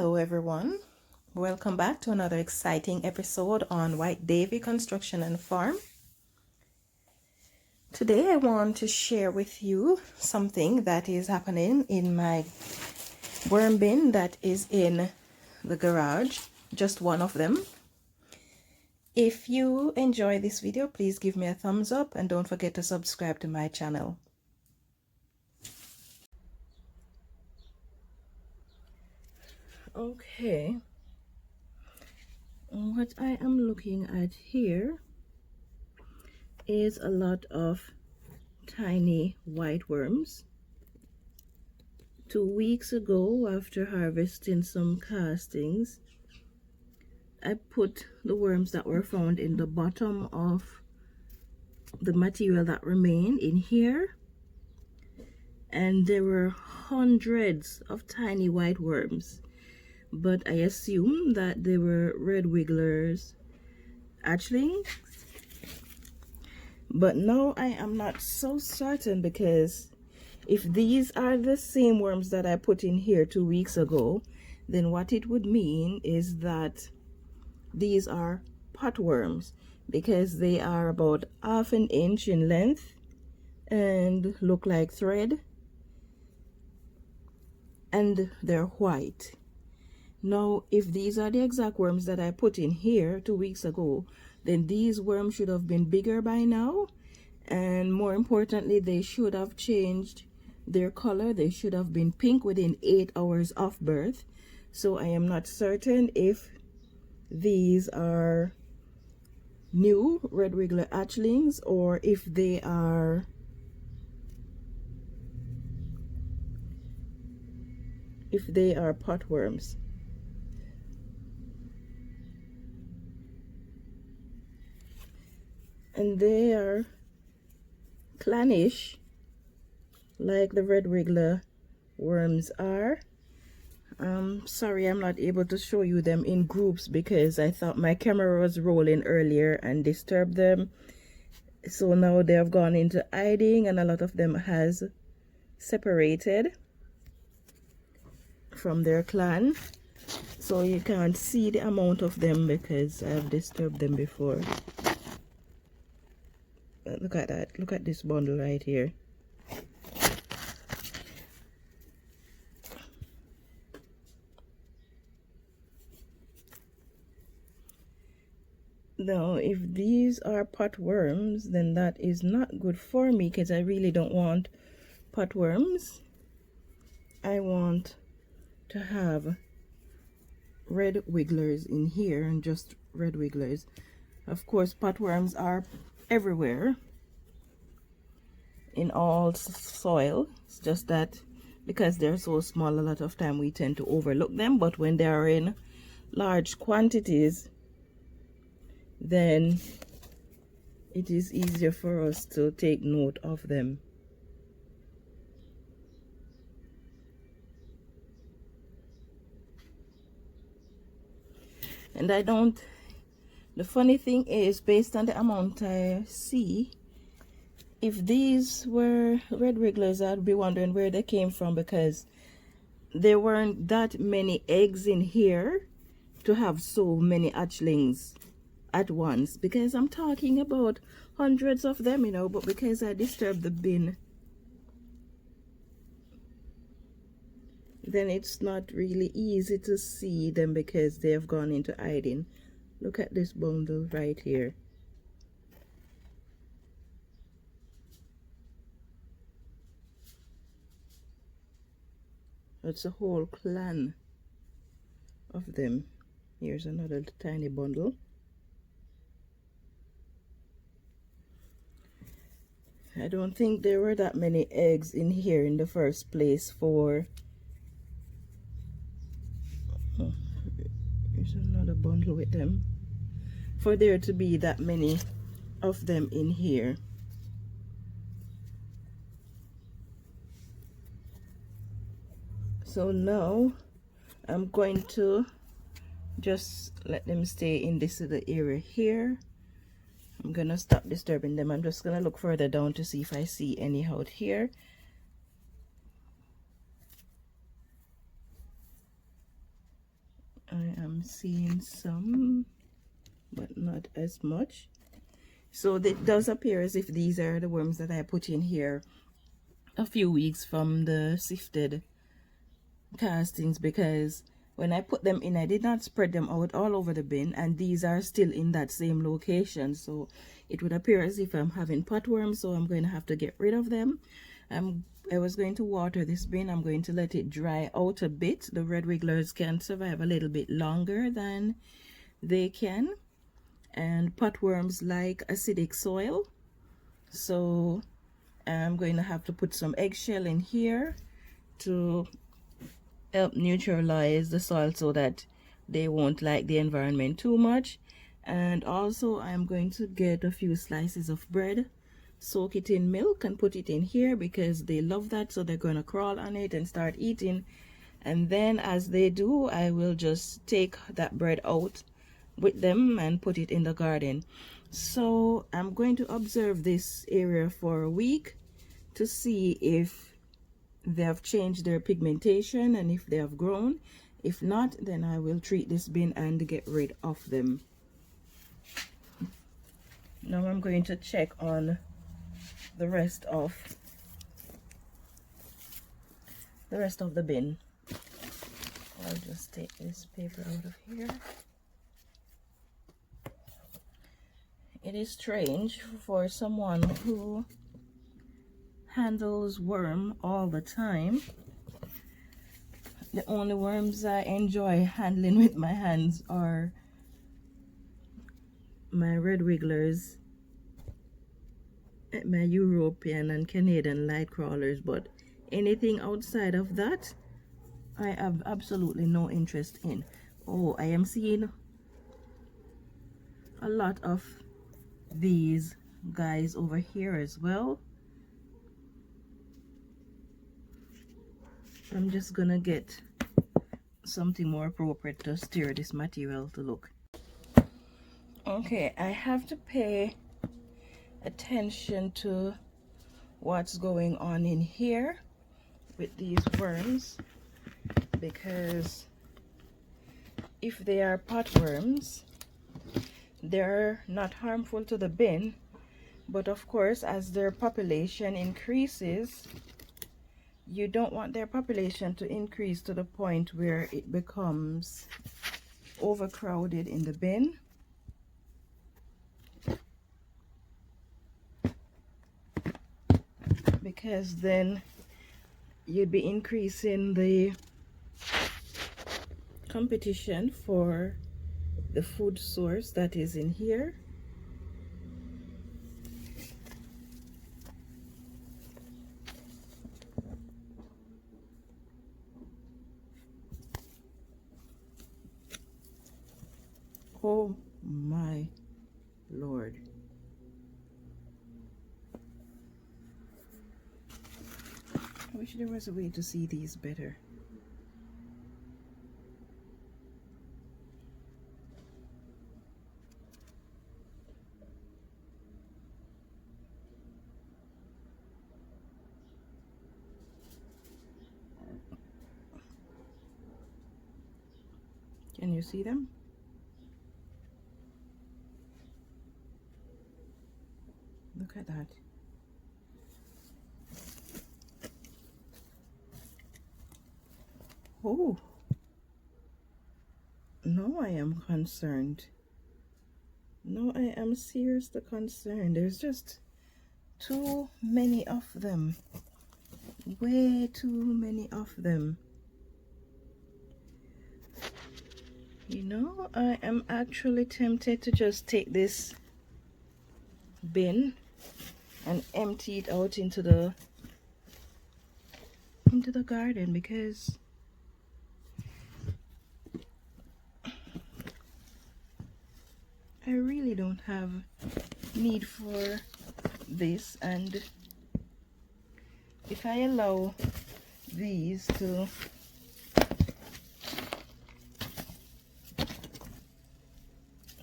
Hello everyone, welcome back to another exciting episode on White Davy Construction and Farm. Today I want to share with you something that is happening in my worm bin that is in the garage, just one of them. If you enjoy this video, please give me a thumbs up and don't forget to subscribe to my channel. Okay, what I am looking at here is a lot of tiny white worms. 2 weeks ago, after harvesting some castings, I put the worms that were found in the bottom of the material that remained in here, and there were hundreds of tiny white worms, but I assumed that they were red wigglers hatchlings. But now I am not so certain, because if these are the same worms that I put in here 2 weeks ago, then what it would mean is that these are potworms, because they are about 1/2 inch in length and look like thread, and they're white. Now, if these are the exact worms that I put in here 2 weeks ago, then these worms should have been bigger by now, and more importantly, they should have changed their color. They should have been pink within 8 hours of birth. So I am not certain if these are new red wiggler hatchlings or if they are potworms. And they are clannish like the red wiggler worms are. Sorry, I'm not able to show you them in groups because I thought my camera was rolling earlier and disturbed them. So now they have gone into hiding, and a lot of them has separated from their clan. So you can't see the amount of them because I've disturbed them before. But look at that. Look at this bundle right here. Now, if these are potworms, then that is not good for me, because I really don't want potworms. I want to have red wigglers in here, and just red wigglers. Of course, potworms are everywhere in all soil. It's just that because they're so small, a lot of time we tend to overlook them, but when they are in large quantities, then it is easier for us to take note of them. And the funny thing is, based on the amount I see, if these were red wigglers, I'd be wondering where they came from, because there weren't that many eggs in here to have so many hatchlings at once, because I'm talking about hundreds of them, you know, but because I disturbed the bin, then it's not really easy to see them because they have gone into hiding. Look at this bundle right here. It's a whole clan of them. Here's another tiny bundle. I don't think there were that many eggs in here in the first place for... Oh, here's another bundle with them. For there to be that many of them in here. So now I'm going to just let them stay in this little area here. I'm gonna stop disturbing them. I'm just gonna look further down to see if I see any out here. I am seeing some, but not as much. So it does appear as if these are the worms that I put in here a few weeks from the sifted castings, because when I put them in, I did not spread them out all over the bin, and these are still in that same location. So it would appear as if I'm having potworms, so I'm going to have to get rid of them. I was going to water this bin. I'm going to let it dry out a bit. The red wigglers can survive a little bit longer than they can, and potworms like acidic soil, so I'm going to have to put some eggshell in here to help neutralize the soil so that they won't like the environment too much. And also I'm going to get a few slices of bread, soak it in milk, and put it in here because they love that, so they're going to crawl on it and start eating. And then as they do, I will just take that bread out with them and put it in the garden. So I'm going to observe this area for a week to see if they have changed their pigmentation and if they have grown. If not, then I will treat this bin and get rid of them. Now I'm going to check on the rest of the bin. I'll just take this paper out of here. It is strange for someone who handles worm all the time. The only worms I enjoy handling with my hands are my red wigglers, my European and Canadian light crawlers, but anything outside of that I have absolutely no interest in. Oh, I am seeing a lot of these guys over here as well. I'm just gonna get something more appropriate to stir this material to look. Okay, I have to pay attention to what's going on in here with these worms, because if they are potworms, they're not harmful to the bin, but of course as their population increases, you don't want their population to increase to the point where it becomes overcrowded in the bin. Because then you'd be increasing the competition for the food source that is in here. Oh my Lord. I wish there was a way to see these better. Can you see them? Look at that. Oh, no, I am concerned. No, I am seriously concerned. There's just too many of them. Way too many of them. You know, I am actually tempted to just take this bin and empty it out into the garden, because I really don't have need for this. And if I allow these to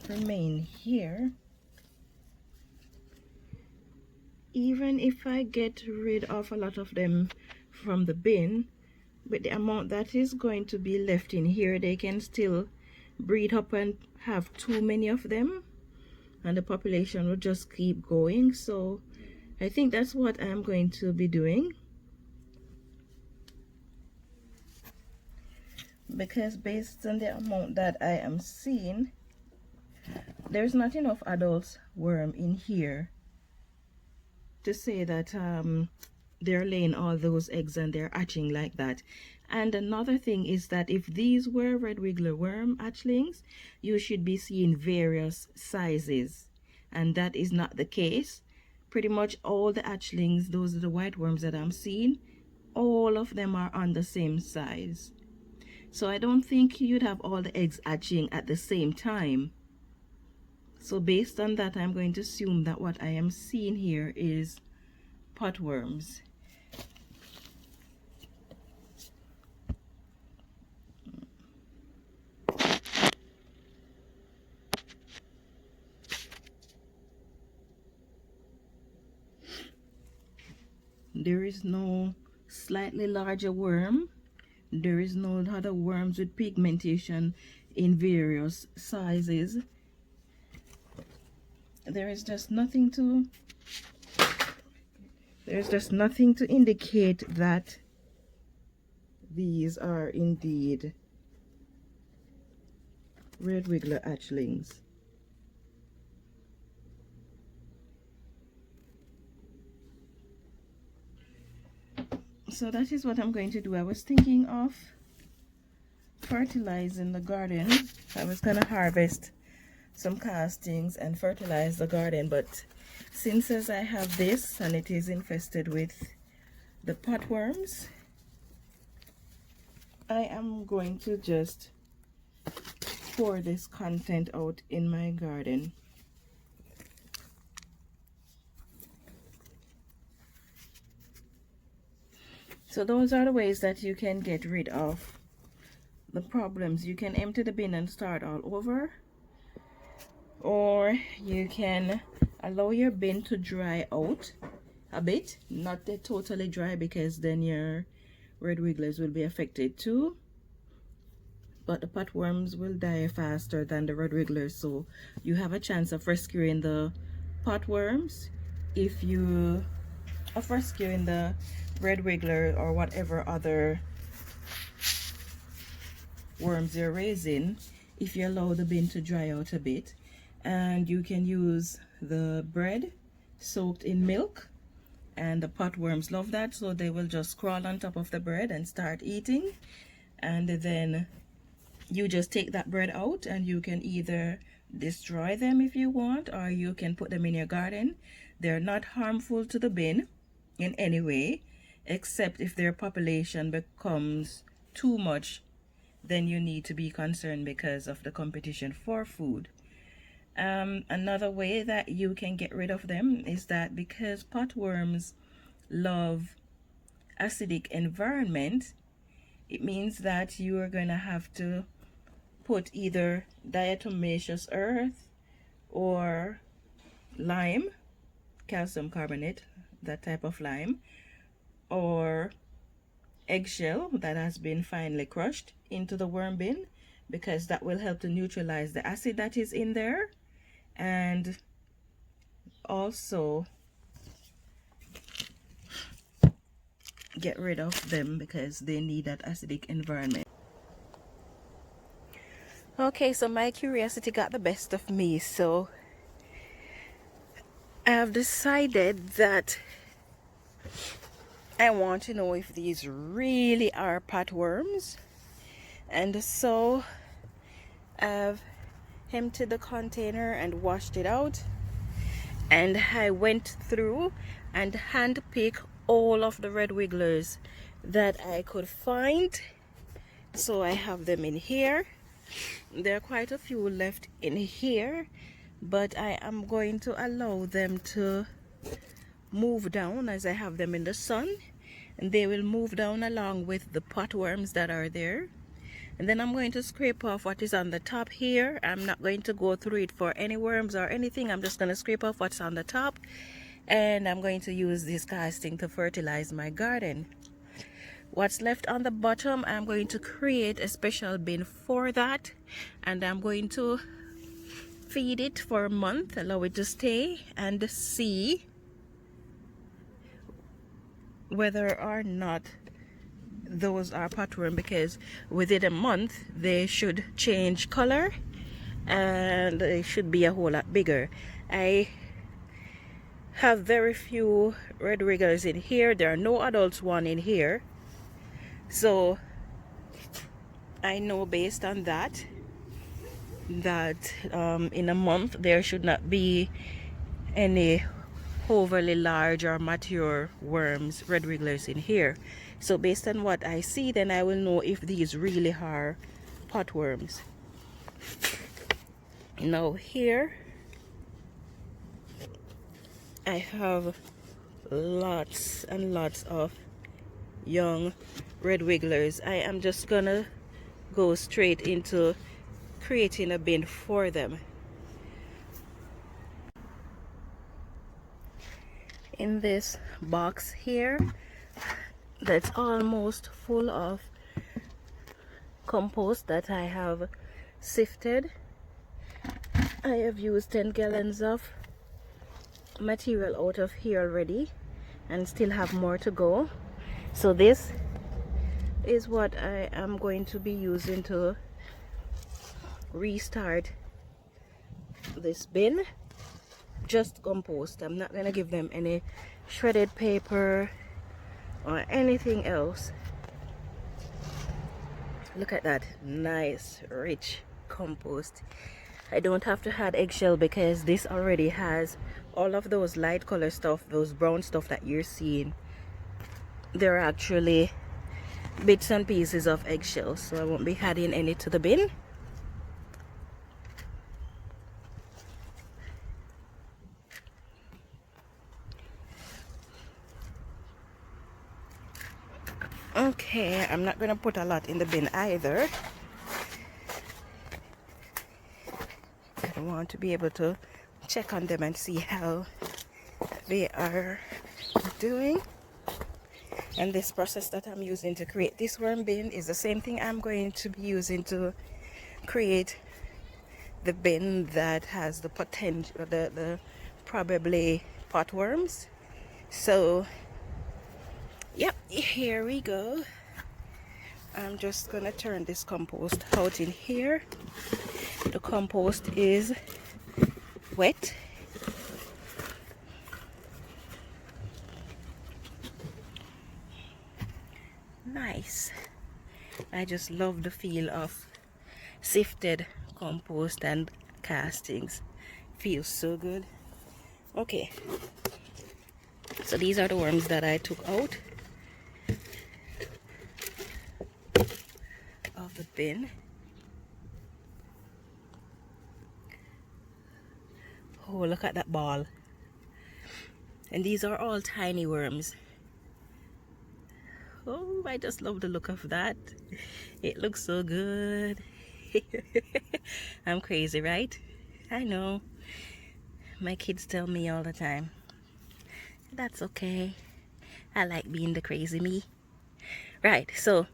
remain here, even if I get rid of a lot of them from the bin, but the amount that is going to be left in here, they can still breed up and have too many of them, and the population will just keep going. So I think that's what I'm going to be doing, because based on the amount that I am seeing, there's not enough adult worm in here to say that they're laying all those eggs and they're hatching like that. And another thing is that if these were red wiggler worm hatchlings, you should be seeing various sizes, and that is not the case. Pretty much all the hatchlings, those are the white worms that I'm seeing, all of them are on the same size. So I don't think you'd have all the eggs hatching at the same time. So based on that, I'm going to assume that what I am seeing here is potworms. There is no slightly larger worm. There is no other worms with pigmentation in various sizes. There's just nothing to indicate that these are indeed red wiggler hatchlings. So that is what I'm going to do. I was thinking of fertilizing the garden. I was going to harvest some castings and fertilize the garden, but since as I have this and it is infested with the potworms, I am going to just pour this content out in my garden. So those are the ways that you can get rid of the problems. You can empty the bin and start all over, or you can allow your bin to dry out a bit, not totally dry, because then your red wigglers will be affected too, but the potworms will die faster than the red wigglers, so you have a chance of rescuing the potworms if you of rescuing the red wiggler or whatever other worms you're raising if you allow the bin to dry out a bit. And you can use the bread soaked in milk, and the potworms love that, so they will just crawl on top of the bread and start eating. And then you just take that bread out, and you can either destroy them if you want, or you can put them in your garden. They're not harmful to the bin in any way, except if their population becomes too much, then you need to be concerned because of the competition for food. Another way that you can get rid of them is that because potworms love acidic environment, it means that you are going to have to put either diatomaceous earth or lime, calcium carbonate, that type of lime, or eggshell that has been finely crushed into the worm bin, because that will help to neutralize the acid that is in there, and also get rid of them because they need that acidic environment. Okay, so my curiosity got the best of me, so I have decided that I want to know if these really are potworms, and so I've emptied the container and washed it out, and I went through and handpicked all of the red wigglers that I could find. So I have them in here. There are quite a few left in here, but I am going to allow them to move down as I have them in the sun, and they will move down along with the potworms that are there. And then I'm going to scrape off what is on the top here. I'm not going to go through it for any worms or anything. I'm just going to scrape off what's on the top, and I'm going to use this casting to fertilize my garden. What's left on the bottom, I'm going to create a special bin for that, and I'm going to feed it for a month, allow it to stay, and see whether or not those are potworm, because within a month they should change color and they should be a whole lot bigger. I have very few red wrigglers in here. There are no adults one in here, so I know based on that in a month there should not be any overly large or mature worms, red wrigglers in here. So based on what I see, then I will know if these really are potworms. Now here I have lots and lots of young red wigglers. I am just gonna go straight into creating a bin for them. In this box here that's almost full of compost that I have sifted, I have used 10 gallons of material out of here already and still have more to go. So this is what I am going to be using to restart this bin. Just compost. I'm not gonna give them any shredded paper or anything else. Look at that nice rich compost. I don't have to add eggshell because this already has all of those light color stuff, those brown stuff that you're seeing. They're actually bits and pieces of eggshell, so I won't be adding any to the bin. Okay, I'm not gonna put a lot in the bin either. I want to be able to check on them and see how they are doing. And this process that I'm using to create this worm bin is the same thing I'm going to be using to create the bin that has the potential, the probably potworms. So yep, here we go. I'm just gonna turn this compost out in here. The compost is wet. Nice. I just love the feel of sifted compost and castings. Feels so good. Okay, so these are the worms that I took out of the bin. Oh, look at that ball. And these are all tiny worms. Oh, I just love the look of that. It looks so good. I'm crazy, right? I know. My kids tell me all the time. That's okay. I like being the crazy me. Right, so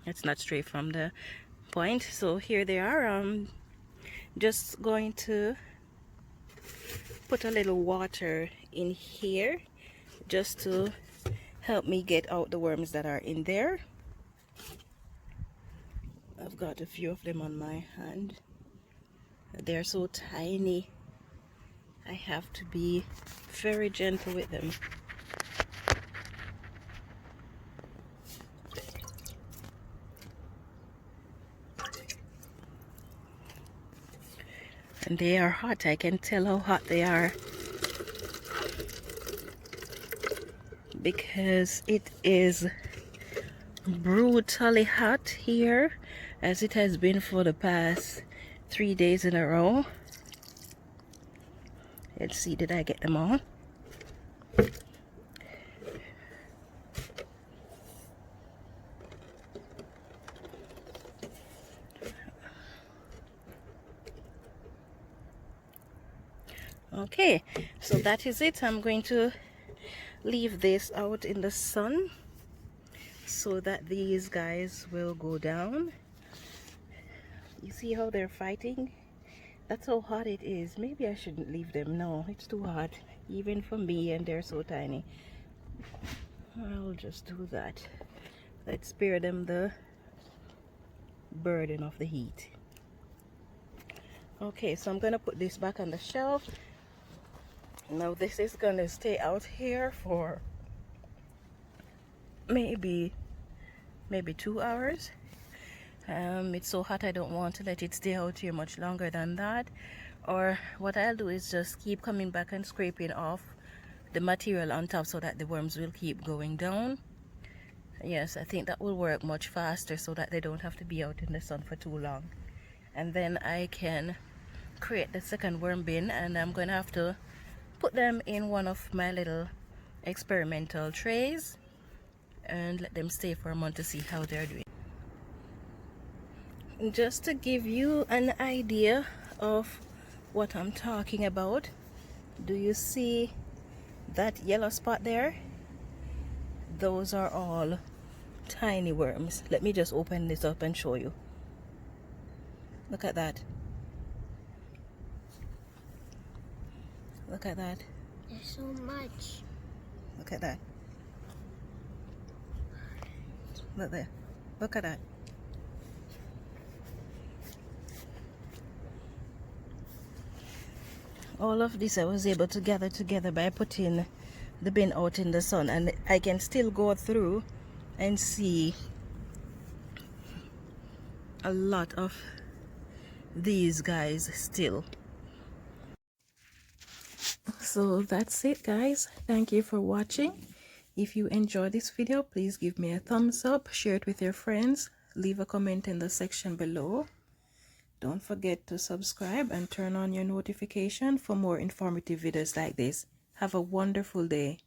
let's not stray from the point. So here they are. I'm just going to put a little water in here just to help me get out the worms that are in there. I've got a few of them on my hand. They're so tiny. I have to be very gentle with them. And they are hot. I can tell how hot they are because it is brutally hot here, as it has been for the past 3 days in a row. Let's see, did I get them all? Okay, so that is it. I'm going to leave this out in the sun so that these guys will go down. You see how they're fighting? That's how hot it is. Maybe I shouldn't leave them. No, it's too hot even for me, and they're so tiny. I'll just do that. Let's spare them the burden of the heat. Okay, so I'm gonna put this back on the shelf. Now this is gonna stay out here for maybe 2 hours. It's so hot I don't want to let it stay out here much longer than that. Or what I'll do is just keep coming back and scraping off the material on top so that the worms will keep going down. Yes, I think that will work much faster so that they don't have to be out in the sun for too long. And then I can create the second worm bin, and I'm going to have to put them in one of my little experimental trays and let them stay for a month to see how they're doing. Just to give you an idea of what I'm talking about, do you see that yellow spot there? Those are all tiny worms. Let me just open this up and show you. Look at that. Look at that. There's so much. Look at that. Look there. Look at that. All of this I was able to gather together by putting the bin out in the sun, and I can still go through and see a lot of these guys still. So that's it, guys. Thank you for watching. If you enjoyed this video, please give me a thumbs up, share it with your friends, leave a comment in the section below. Don't forget to subscribe and turn on your notification for more informative videos like this. Have a wonderful day.